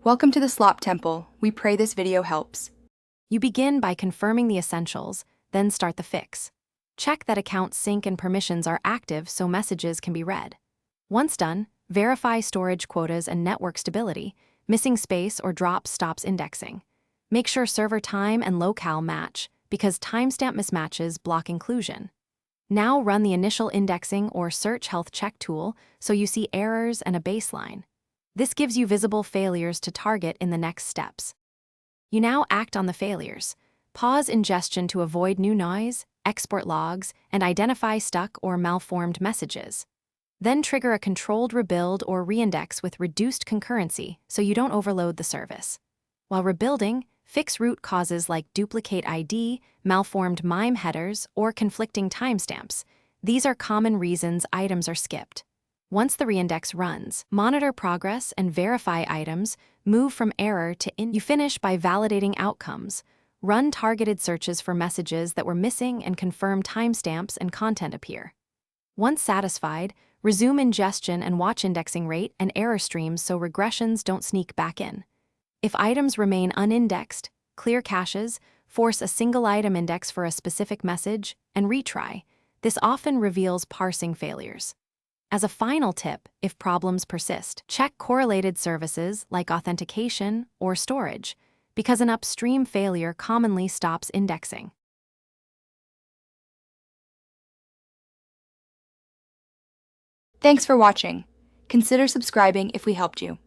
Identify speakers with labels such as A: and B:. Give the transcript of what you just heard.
A: Welcome to the Slop Temple. We pray this video helps.
B: You begin by confirming the essentials, then start the fix. Check that account sync and permissions are active so messages can be read. Once done, verify storage quotas and network stability. Missing space or drops stops indexing. Make sure server time and locale match because timestamp mismatches block inclusion. Now run the initial indexing or search health check tool so you see errors and a baseline. This gives you visible failures to target in the next steps. You now act on the failures. Pause ingestion to avoid new noise, export logs, and identify stuck or malformed messages. Then trigger a controlled rebuild or reindex with reduced concurrency so you don't overload the service. While rebuilding, fix root causes like duplicate ID, malformed MIME headers, or conflicting timestamps. These are common reasons items are skipped. Once the reindex runs, monitor progress and verify items, move from error to You finish by validating outcomes. Run targeted searches for messages that were missing and confirm timestamps and content appear. Once satisfied, resume ingestion and watch indexing rate and error streams so regressions don't sneak back in. If items remain unindexed, clear caches, force a single item index for a specific message, and retry. This often reveals parsing failures. As a final tip, if problems persist, check correlated services like authentication or storage, because an upstream failure commonly stops indexing.
A: Thanks for watching. Consider subscribing if we helped you.